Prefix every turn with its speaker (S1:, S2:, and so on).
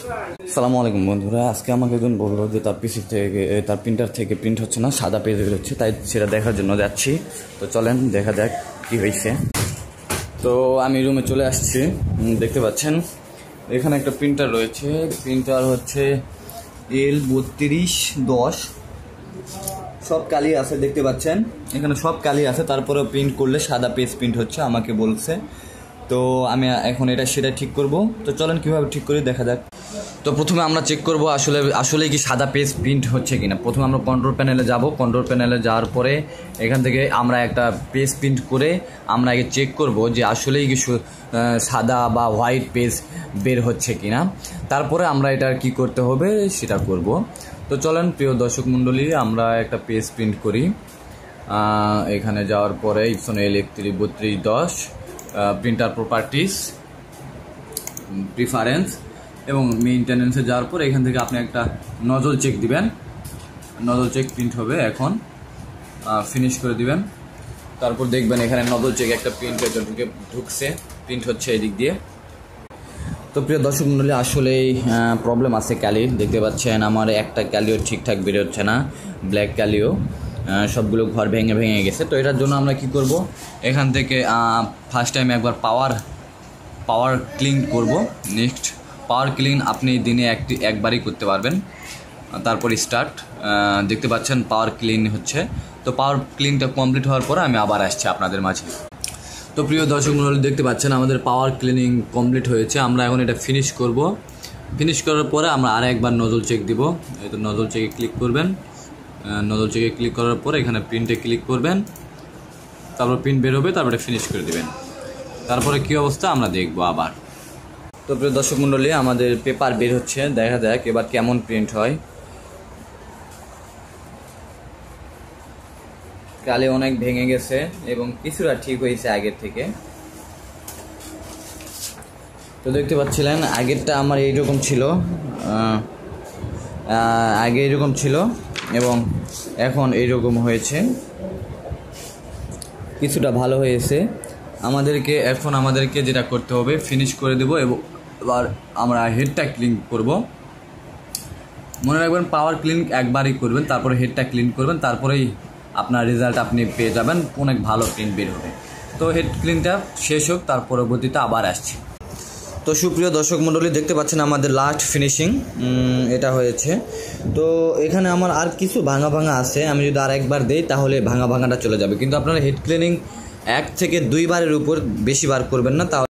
S1: আসসালামু আলাইকুম বন্ধুরা, আজকে আমাকে একজন বললো যে তার পিসি থেকে তার প্রিন্টার থেকে প্রিন্ট হচ্ছে না, সাদা পেজ বেরোচ্ছে, তাই সেটা দেখার জন্য যাচ্ছি। তো চলেন দেখা যাক কি হয়েছে। তো আমি রুমে চলে আসছি, দেখতে পাচ্ছেন এখানে একটা প্রিন্টার রয়েছে। প্রিন্টার হচ্ছে L3210, সব কালি আছে, দেখতে পাচ্ছেন এখানে সব কালি আছে, তারপরেও প্রিন্ট করলে সাদা পেজ প্রিন্ট হচ্ছে আমাকে বলছে। তো আমি এখন সেটা ঠিক করব। তো চলেন কীভাবে ঠিক করি দেখা যাক। তো প্রথমে আমরা চেক করব আসলে কি সাদা পেজ প্রিন্ট হচ্ছে কিনা। প্রথমে আমরা কন্ট্রোল প্যানেলে যাব, কন্ট্রোল প্যানেলে যাওয়ার পরে এখান থেকে আমরা একটা পেজ প্রিন্ট করে আমরা আগে চেক করব যে আসলেই কি সাদা বা হোয়াইট পেজ বের হচ্ছে কিনা, তারপরে আমরা এটা কি করতে হবে সেটা করব। তো চলেন প্রিয় দর্শক মণ্ডলী, আমরা একটা পেজ প্রিন্ট করি। এখানে যাওয়ার পরে Epson L3210 printer properties, preference এবং মেইনটেনেন্সে যাওয়ার পর এখান থেকে আপনি একটা নজল চেক দিবেন। নজল চেক প্রিন্ট হবে, এখন ফিনিশ করে দিবেন। তারপর দেখবেন এখানে নজল চেক একটা প্রিন্ট ঢুকছে, প্রিন্ট হচ্ছে এদিক দিয়ে। তো প্রিয় দর্শক মণ্ডলী, আসলেই প্রবলেম আছে ক্যালির, দেখতে পাচ্ছেন আমার একটা ক্যালিও ঠিকঠাক বেরোচ্ছে না, ব্ল্যাক ক্যালিও সবগুলো ঘর ভেঙে ভেঙে গেছে। তো এটার জন্য আমরা কি করব, এখান থেকে ফার্স্ট টাইম একবার পাওয়ার ক্লিন করব। নেক্সট পাওয়ার ক্লিন আপনি দিনে একবারই করতে পারবেন। তারপর স্টার্ট, দেখতে পাচ্ছেন পাওয়ার ক্লিন হচ্ছে। তো পাওয়ার ক্লিনটা কমপ্লিট হওয়ার পরে আমি আবার আসছি আপনাদের মাঝে। তো প্রিয় দর্শক মণ্ডলী, দেখতে পাচ্ছেন আমাদের পাওয়ার ক্লিনিং কমপ্লিট হয়েছে। আমরা এখন এটা ফিনিশ করব। ফিনিশ করার পরে আমরা আর একবার নজল চেক দিব। এই তো নজল চেকে ক্লিক করবেন। নজল চেকে ক্লিক করার পরে এখানে প্রিন্টে ক্লিক করবেন, তারপর প্রিন্ট বের হবে, তারপরে ফিনিশ করে দিবেন। তারপরে কী অবস্থা আমরা দেখব আবার। তো প্রিয় দর্শক মণ্ডলী, আমাদের পেপার বের হচ্ছে, দেখা যাক এবার কেমন প্রিন্ট হয়। কালে অনেক ভেঙে গেছে এবং কিছুটা ঠিক হয়েছে আগের থেকে। তো দেখতে পাচ্ছিলেন আগেরটা আমার এইরকম ছিল, আগে এইরকম ছিল এবং এখন এইরকম হয়েছে, কিছুটা ভালো হয়েছে। আমাদেরকে যেটা করতে হবে, ফিনিশ করে দেব এবং এবার আমরা হেডটা ক্লিন করব। মনে রাখবেন পাওয়ার ক্লিন একবারই করবেন, তারপরে হেডটা ক্লিন করবেন, তারপরেই আপনার রেজাল্ট আপনি পেয়ে যাবেন, অনেক ভালো প্রিন্ট বের হবে। তো হেড ক্লিনটা শেষ হোক, তার পরবর্তীতে আবার আসছি। তো সুপ্রিয় দর্শক মণ্ডলী, দেখতে পাচ্ছেন আমাদের লাস্ট ফিনিশিং এটা হয়েছে। তো এখানে আমার আর কিছু ভাঙা আছে, আমি যদি আর একবার দেই তাহলে ভাঙাটা চলে যাবে। কিন্তু আপনারা হেড ক্লিনিং 1 থেকে 2 বারের উপর বেশি বার করবেন না, তাহলে